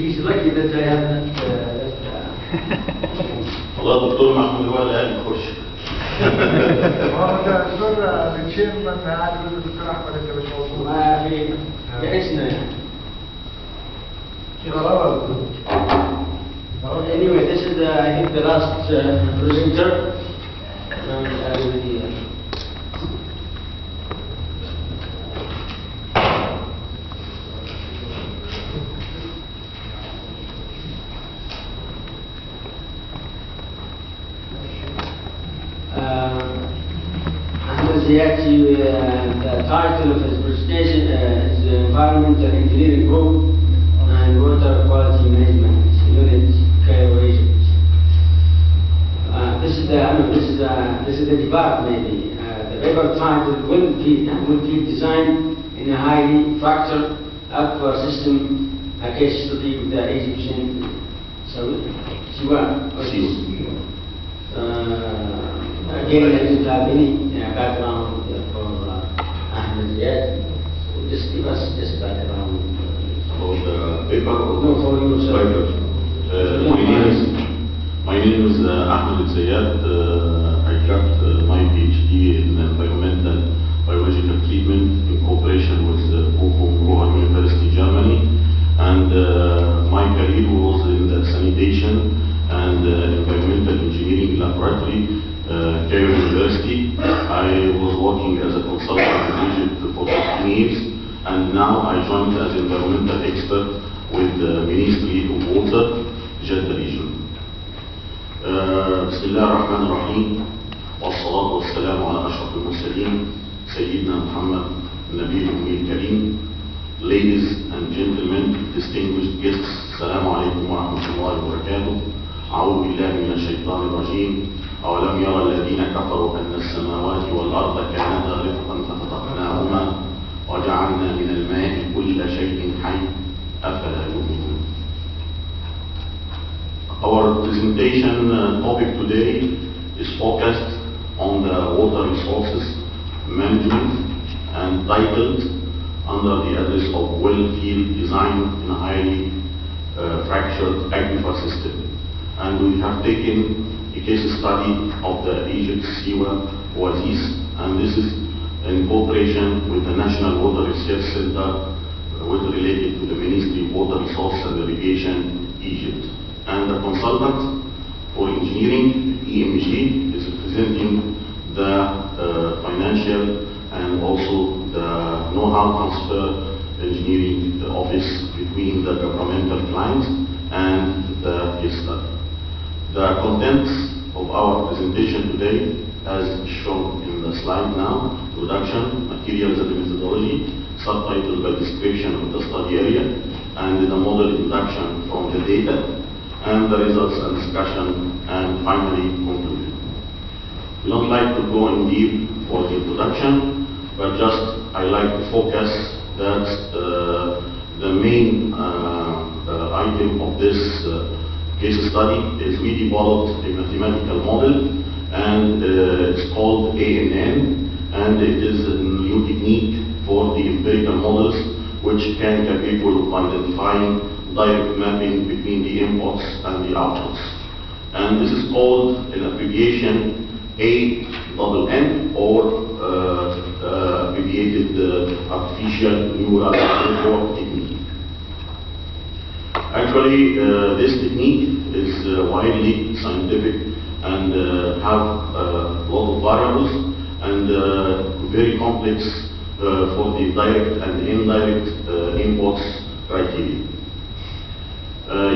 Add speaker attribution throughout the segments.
Speaker 1: He's lucky that I have not.
Speaker 2: والله الدكتور محمود هو اللي قال يخش.
Speaker 3: هو ده الدكتور الشيرمان قاعد يقول الدكتور احمد انت مش موجود.
Speaker 1: ما في بحسنا يعني. Anyway, this is I think the last presenter. The title of his presentation is Environmental Engineering Group and Water Quality Management Unit, Cairo, Egypt. This is the debate maybe. The paper titled Wind Field Design in a Highly Fractured Aquifer System, a case study with the Egyptian Saud. Again, I don't have any background for Ahmed yet. So just give us just background.
Speaker 2: For the paper?
Speaker 1: No, for yourself.
Speaker 2: My name is Ahmed Zayed. I got my PhD in environmental biological treatment in cooperation with Bochum University, Germany. And my career was in the sanitation and environmental engineering laboratory. Cairo University. I was working as a consultant in Egypt for 15 years, and now I joined as environmental expert with the Ministry of Water, Jeddah region. بسم الله الرحمن الرحيم والصلاة والسلام على أشرف المرسلين سيدنا محمد النبي الأمي الكريم. Ladies and gentlemen, distinguished guests, السلام عليكم ورحمة الله وبركاته. أعوذ بالله من الشيطان الرجيم. أولم يرى الذين كفروا أن السماوات والأرض كانتا رتقا ففتقناهما وجعلنا من الماء كل شيء حي أفلا يؤمنون. Our presentation topic today is focused on the water resources management and titled under the address of well field design in a highly fractured aquifer system. And we have taken a case study of the Egypt Siwa Oasis, and this is in cooperation with the National Water Research Center related to the Ministry of Water Resources and Irrigation, Egypt. And the consultant for engineering, EMG, is presenting the financial and also the know-how transfer engineering office between the governmental clients and the case study. The contents of our presentation today, as shown in the slide now: introduction, materials and methodology, subtitled by description of the study area, and the model introduction from the data, and the results and discussion, and finally conclusion. We don't like to go in deep for the introduction, but just I like to focus that the main item of this case study is we developed a mathematical model, and it's called ANN, and it is a new technique for the empirical models which can be capable of identifying direct mapping between the inputs and the outputs. And this is called an abbreviation ANN, or abbreviated artificial neural network technique. Actually, this technique is widely scientific and have a lot of variables and very complex for the direct and indirect inputs criteria.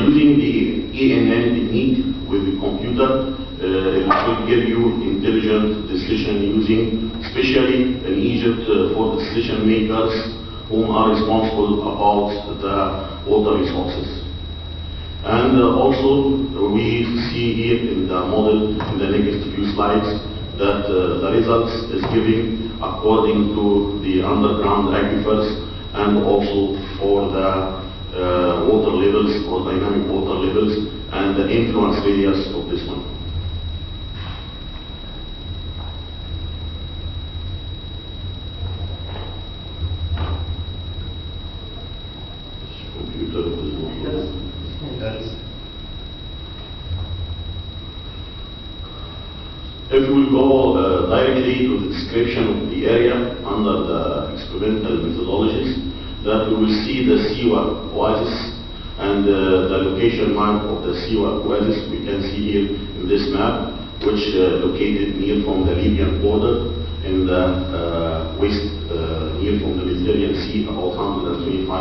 Speaker 2: Using the ANN technique with the computer, it will give you intelligent decision using, especially in Egypt, for decision makers whom are responsible about the water resources. And also, we see here in the model, in the next few slides, that the results is giving according to the underground aquifers and also for the water levels or dynamic water levels and the influence radius of this one. Computer is not If we go directly to the description of the area under the experimental methodologies, that we will see the Siwa oasis and the location map of the Siwa oasis we can see here in this map, which located near from the Libyan border in the west, near from the Mediterranean Sea, about 125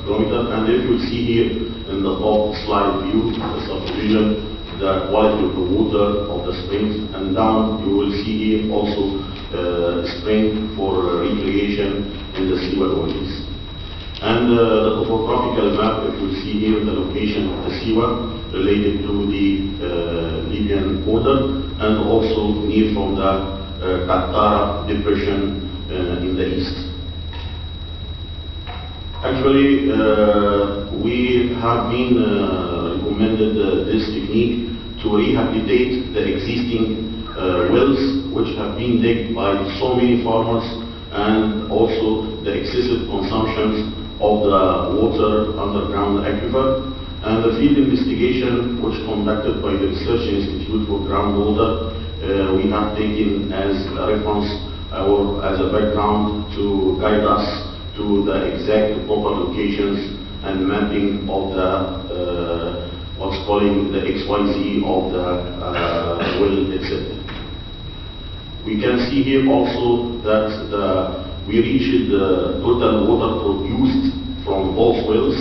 Speaker 2: kilometers. And if you see here in the top slide view, the subdivision, the quality of the water of the springs, and down you will see here also spring for recreation in the Siwa oasis. And the topographical map, if you see here the location of the Siwa related to the Libyan border, and also near from the Qattara depression in the east. Actually, we have been recommended this technique to rehabilitate the existing wells which have been dug by so many farmers, and also the excessive consumptions of the water underground aquifer. And the field investigation which conducted by the Research Institute for Groundwater, we have taken as a reference or as a background to guide us to the exact proper locations and mapping of the what's calling the XYZ of the well itself. We can see here also that we reached the total water produced from both wells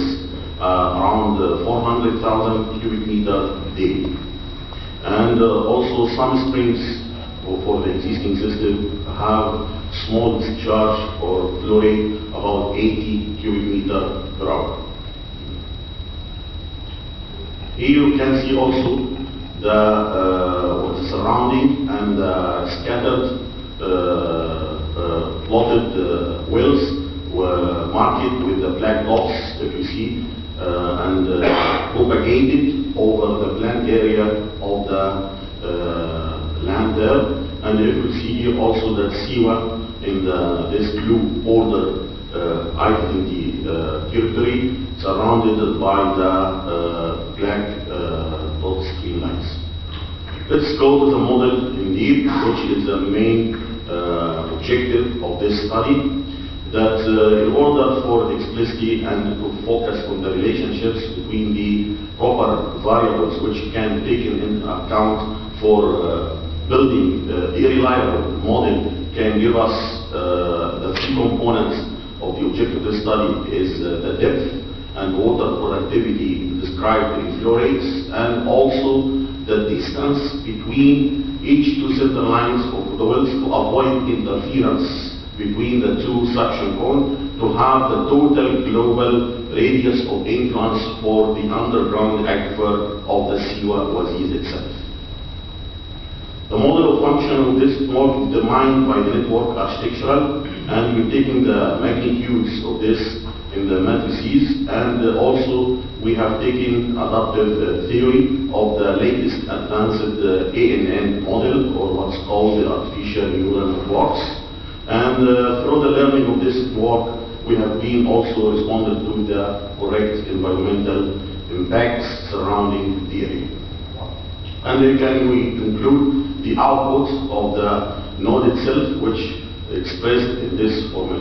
Speaker 2: around 400,000 cubic meters daily. And also some springs for the existing system have small discharge or flow rate about 80 cubic meters per hour. Here you can see also the surrounding and scattered plotted wells were marked with the black dots, if you see, and propagated over the plant area of the land there. And if you see here also that Siwa in this blue border identity territory, surrounded by the black dot screen lines. Let's go to the model indeed, which is the main objective of this study. That in order for explicitly and to focus on the relationships between the proper variables which can be taken into account for building a reliable model, can give us the three components of the objective of the study is the depth and water productivity described in flow rates, and also the distance between each two center lines of the wells to avoid interference between the two suction cones, to have the total global radius of influence for the underground aquifer of the Siwa oasis itself. The model of function of this model is defined by the network architectural, and we're taking the magnitudes of this in the matrices, and also we have taken adaptive theory of the latest advanced ANN model, or what's called the artificial neural networks. And through the learning of this network, we have been also responded to the correct environmental impacts surrounding the area. And then can we conclude the output of the node itself, which expressed in this formula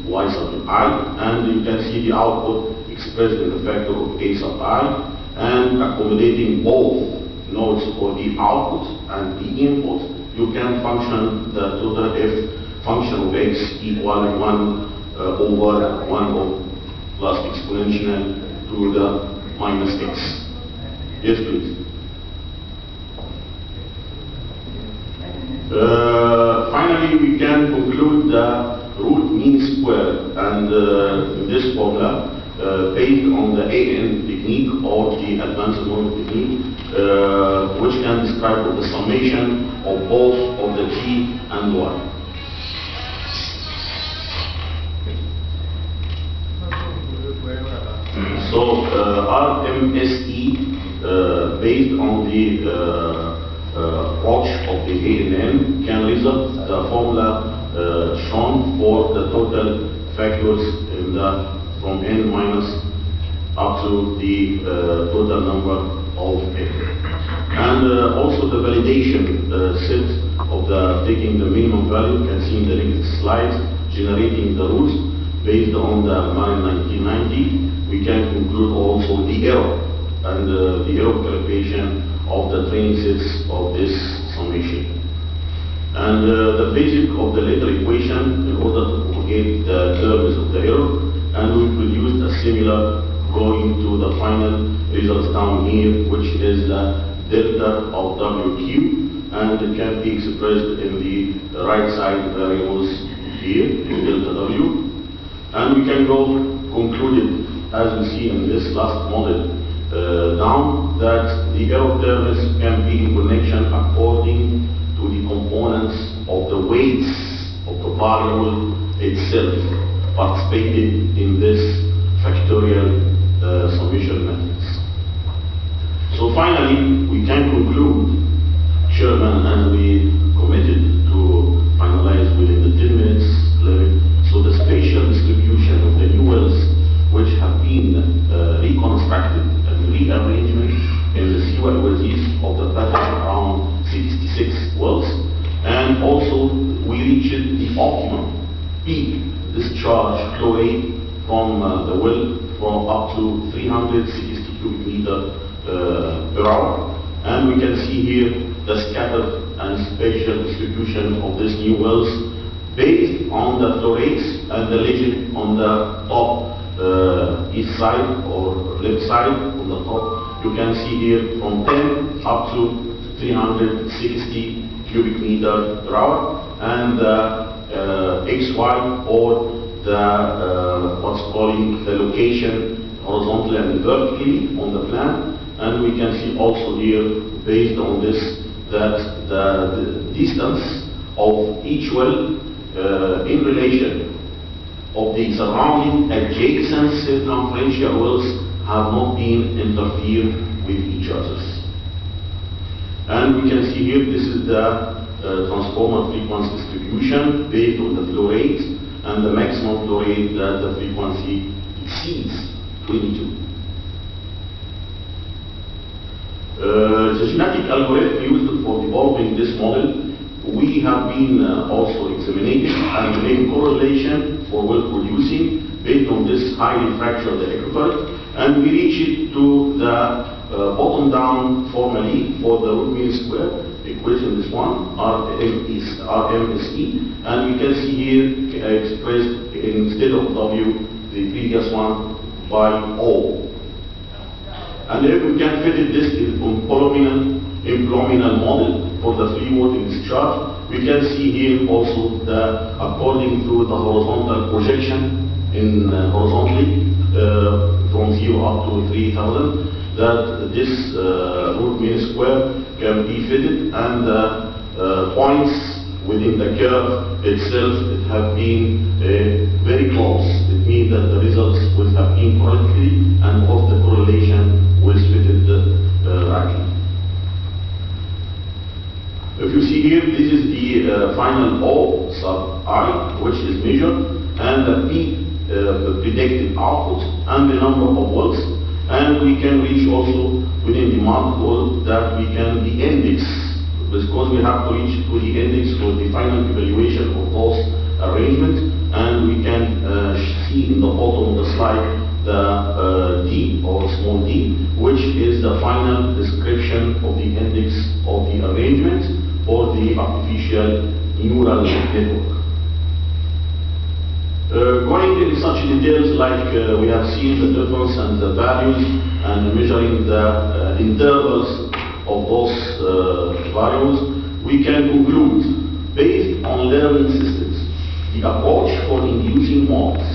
Speaker 2: y sub I, and you can see the output expressed in the factor of a sub I, and accommodating both nodes for the output and the input, you can function the total f function of x equal 1 over 1 of plus exponential to the minus x. Yes, please. Finally, we can conclude the root mean square, and in this formula, based on the AN technique or the advanced model technique, which can describe the summation of both of the t and y. So RMSE, based on the approach of the ANN, can result the formula shown for the total factors in the from n minus up to the total number of n. And also the validation set of taking the minimum value, you can see in the next slide, generating the rules based on the MARIN 1990. We can conclude also the error and the error calculation of the training sets of this summation. And the basic of the later equation in order to propagate the terms of the error, and we produced a similar going to the final results down here, which is the delta of WQ, and it can be expressed in the right side variables here in delta W. And we can go concluded, as we see in this last model down, that the error terms can be in connection according to the components of the weights of the variable itself participated in this factorial summation matrix. So finally, we can conclude, Chairman, as we committed to finalize within the 10 minutes limit. So the spatial distribution of the new wells which have been reconstructed and rearrangement in the seawall wells of the pattern around 66 wells, and also we reached the optimum peak discharge flow rate from the well from up to 360 cubic meter per hour. And we can see here the scattered and spatial distribution of these new wells based on the flow rates and the legend on the top east side or left side on the top. You can see here from 10 up to 360 cubic meter per hour, and the XY or the what's calling the location horizontally and vertically on the plan. And we can see also here, based on this, that the distance of each well in relation of the surrounding adjacent circumferential wells have not been interfered with each other. And we can see here, this is the transformer frequency distribution based on the flow rate, and the maximum flow rate that the frequency exceeds 22. The genetic algorithm used for developing this model, we have been also examining and made correlation for well producing based on this highly fractured aquifer, and we reach it to the bottom down formally for the root mean square equation, this one, RMSE, and we can see here expressed instead of W, the previous one, by O. And if we can fit this in polynomial model for the free water discharge, we can see here also that according to the horizontal projection in horizontally from 0 up to 3000, that this root mean square can be fitted, and the points within the curve itself it have been very close. It means that the results will have been correctly, and of the correlation was fitted rightly. If you see here, this is the final O sub I, which is measured, and the P, the predicted output, and the number of wells. And we can reach also within the multiple that we can the index, because we have to reach to the index for the final evaluation of those arrangements, and we can see in the bottom of the slide the D or small d, which is the final description of the index of the arrangement or the artificial neural network. Going into such details like we have seen the difference and the values and measuring the intervals of those variables, we can conclude, based on learning systems, the approach for inducing models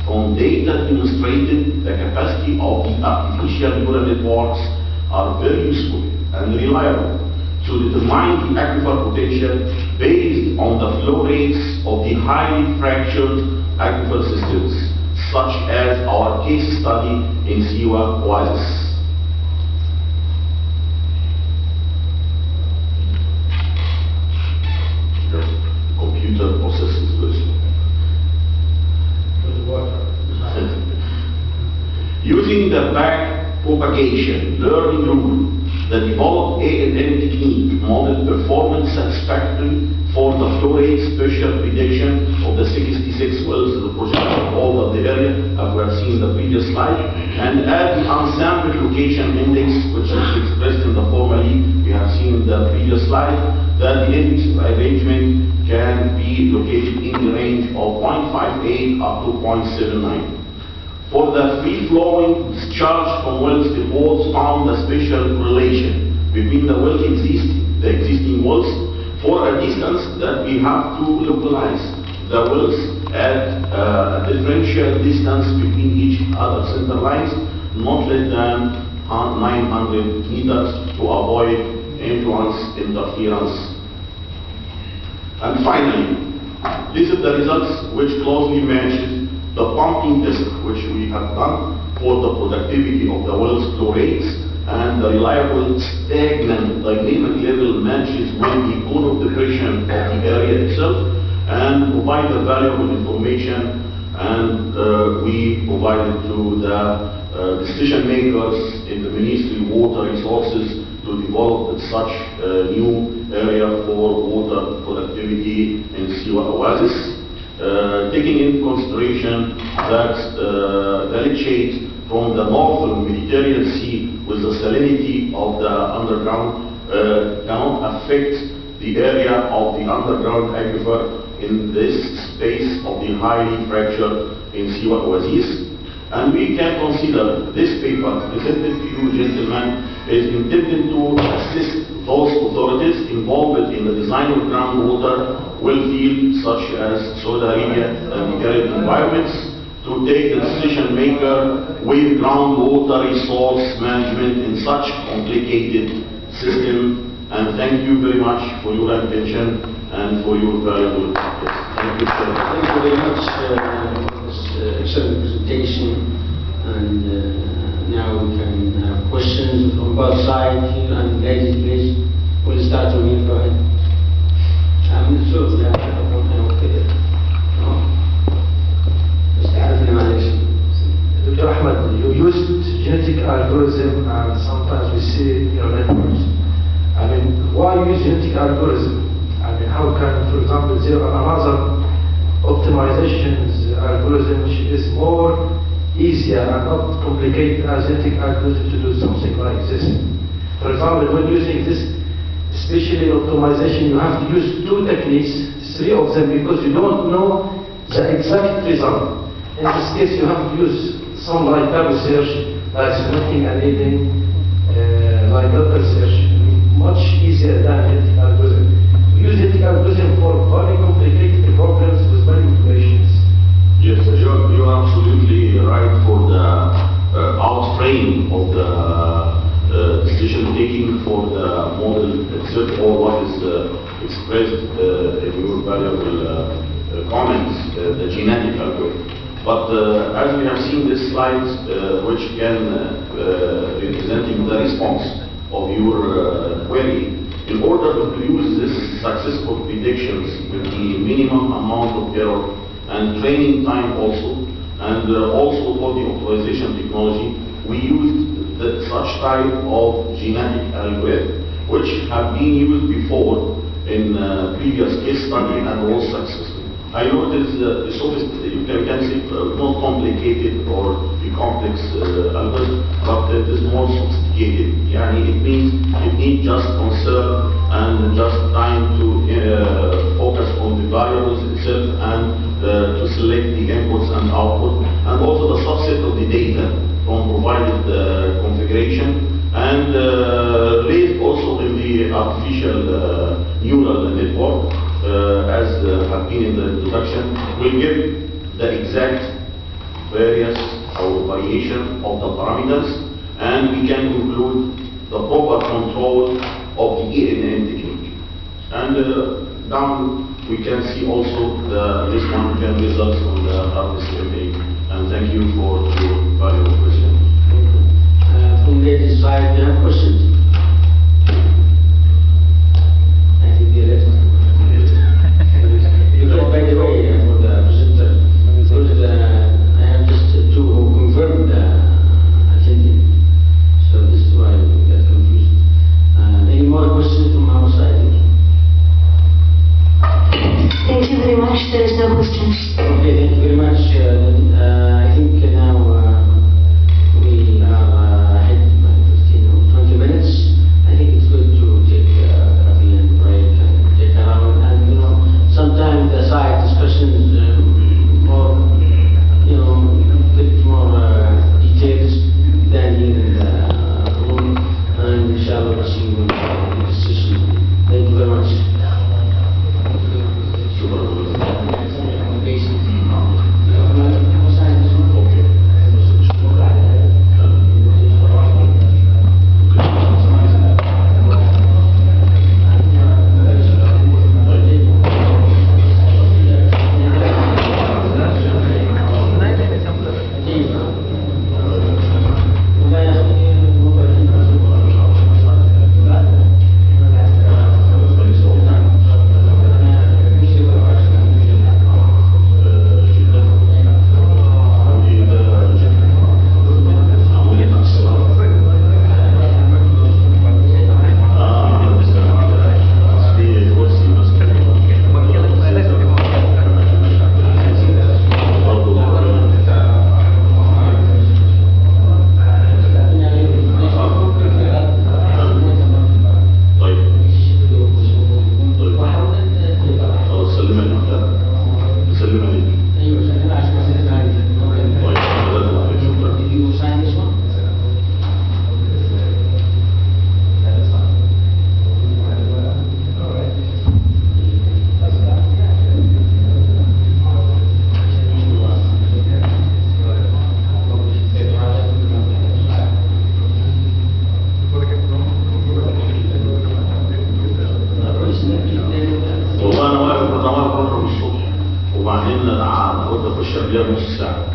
Speaker 2: from data demonstrated the capacity of the artificial neural networks are very useful and reliable to determine the aquifer potential based on the flow rates of the highly fractured aquifer systems, such as our case study in Siwa Oasis. The computer processes this. Using the back propagation learning rule, the developed ANN technique model performance satisfactory for the flow rate special prediction of the 66 wells, the project over the area, as we have seen in the previous slide, and add the unsampled location index, which is expressed in the formally we have seen in the previous slide, that the index arrangement can be located in the range of 0.58 up to 0.79. For the free-flowing discharge from wells, the boards found a special correlation between the existing wells for a distance that we have to localize the wells at a differential distance between each other center lines, not less than 900 meters to avoid influence interference. And finally, this is the results which closely matches the pumping test which we have done for the productivity of the well's flow rates, and the reliable stagnant dynamic level matches with the cone of depression of the area itself, and provide the valuable information, and we provided to the decision makers in the Ministry of Water Resources to develop such a new area for water productivity in Siwa Oasis. Taking into consideration that the leachate from the northern Mediterranean Sea with the salinity of the underground cannot affect the area of the underground aquifer in this space of the highly fractured in Siwa Oasis. And we can consider this paper presented to you, gentlemen, is intended to assist those authorities involved in the design of groundwater well fields such as Saudi Arabia and the arid environments to take the decision maker with groundwater resource management in such complicated system. And thank you very much for your attention and for your valuable practice. Thank you, sir.
Speaker 1: Thank you very much for this excellent presentation. And now we can have questions from both sides here. And ladies, please, we'll start from here. Go ahead. شوف
Speaker 4: Dr. Ahmed, you used genetic algorithm and sometimes we see your networks. I mean, why use genetic algorithm? I mean, how can, for example, there are another optimizations algorithm which is more easier and not complicated as genetic algorithm to do something like this? For example, when using this, especially optimization, you have to use two techniques, three of them, because you don't know the exact result. In this case, you have to use some like table search, like selecting and aiding, like local search, much easier than genetic algorithm. We use genetic algorithm for very complicated problems with manipulations.
Speaker 2: Yes, you are absolutely right for the outframe of the decision taking for the model itself, or what is expressed in your valuable comments, the genetic algorithm. But as we have seen this slide, which can representing the response of your query, in order to produce this successful predictions with the minimum amount of error and training time also, and also for the optimization technology, we used such type of genetic algorithm, which have been used before in previous case study and was successful. I know it is you can say not complicated or a complex algorithm, but it is more sophisticated. Yeah, it needs just concern and just time to focus on the variables itself and to select the inputs and output, and also the subset of the data from provided configuration, and raised also in the artificial neural network, as have been in the introduction, will give the exact various or variation of the parameters, and we can include the proper control of the ENN technique. And down we can see also this one can results on the RSMA. And thank you for your valuable question.
Speaker 1: From the ladies' side, do you have questions? I think the left. By the way, for the presenter, because I have just to confirm the attending, so this is why we got confused. Any more questions from our side?
Speaker 2: رياض نص ساعه.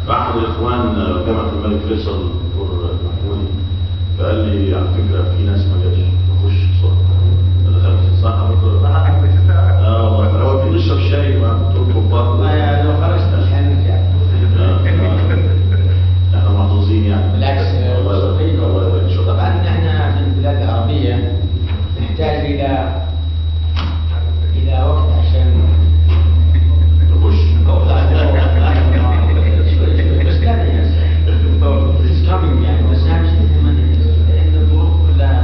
Speaker 2: فاحد الاخوان جامعه الملك فيصل الدكتور محمود فقال لي على فكره في ناس ما جاتش نخش بسرعه. دخلت صح بكره. والله هو في نشرب شاي مع الدكتور كوبار.
Speaker 1: لو خرجت مش هنرجع.
Speaker 2: احنا محظوظين يعني.
Speaker 1: بالعكس
Speaker 2: الله يبارك.
Speaker 1: طبعا احنا في البلاد العربيه نحتاج الى وقت عشان
Speaker 2: نخش.
Speaker 1: شوي بس لا it's coming يعني بس اهم شيء لان الظروف كلها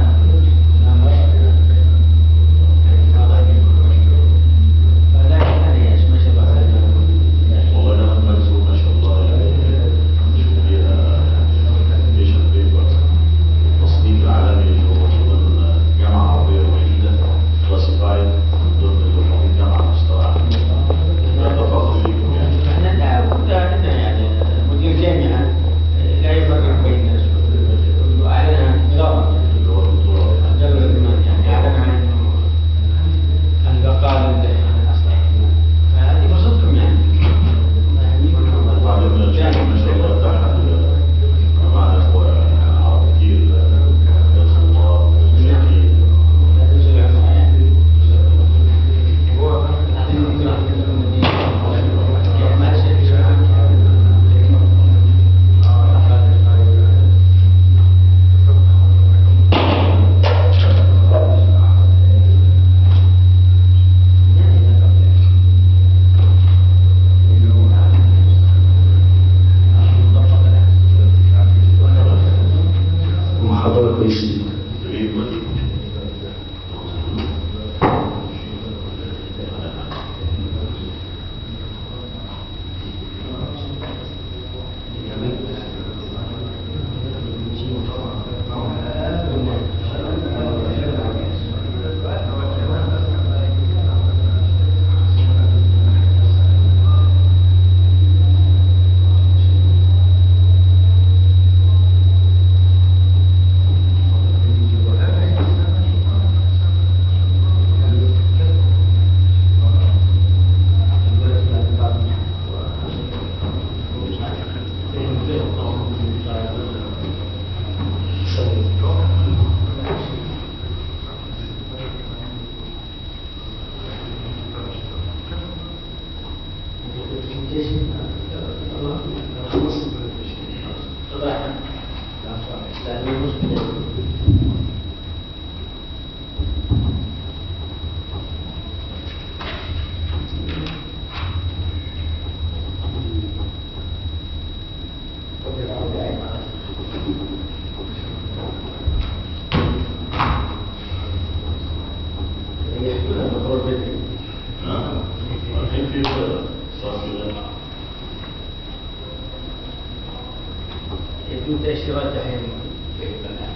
Speaker 2: والله انا مبسوط ما شاء الله يعني نشوف فيها ابلكيشن بيبر التصنيف العالمي اللي هو ضمن جامعه عربيه وحيده كلاسيفايد ضمن اللي هو جامعه على مستوى عالمي. فخر ليكم يعني.
Speaker 1: احنا يعني مدير جامعه لا يفرق بين الناس واعلنها نظاما
Speaker 2: اللي هو الدكتور
Speaker 1: جل الزمان يعني اعلن عن البقاء للاصلح فهذه فرصتكم يعني.
Speaker 2: وبعدين ما شاء الله اتاحت معنا اخوه عرب كتير جزاهم الله شاكرين.
Speaker 1: لا تنسوا العمر يعني.
Speaker 4: محاضرة كويسة جدا.
Speaker 2: تريد مدينة الحين في صار كذا
Speaker 1: يجوز تأشيرات الحين في الآن.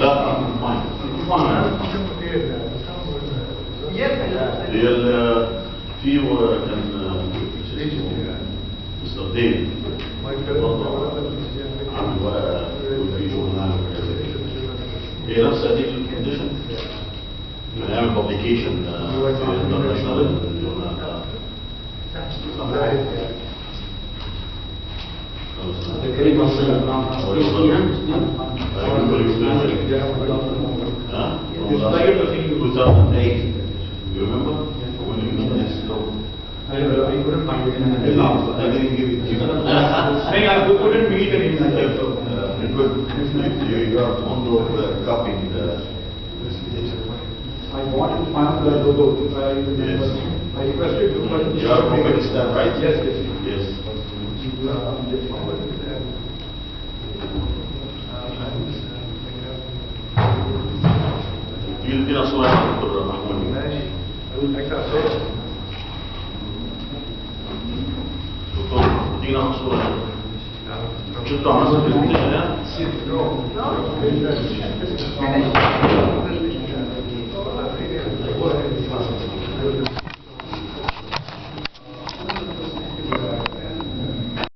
Speaker 2: لا فاين هي في كان مستر ديفيد عامل ورقه في جورنال وكذا هي نفس هذه الكونديشن بنعمل بابليكيشن في انترناشونال جورنال
Speaker 1: كريم الصين
Speaker 2: You remember when you made this law?
Speaker 5: I couldn't find it in the
Speaker 2: I didn't give it to you.
Speaker 5: I couldn't meet an inside.
Speaker 2: You are fond of copying the.
Speaker 5: I wanted to find the logo. If I remember, I requested to.
Speaker 2: You are from Pakistan, right?
Speaker 5: Yes, yes.
Speaker 2: Yes. يدينا صورة دكتور محمود.
Speaker 3: ماشي. أكثر صورة.
Speaker 2: دكتور يدينا صورة. شفتوا عملت برزنتيشن؟
Speaker 3: No.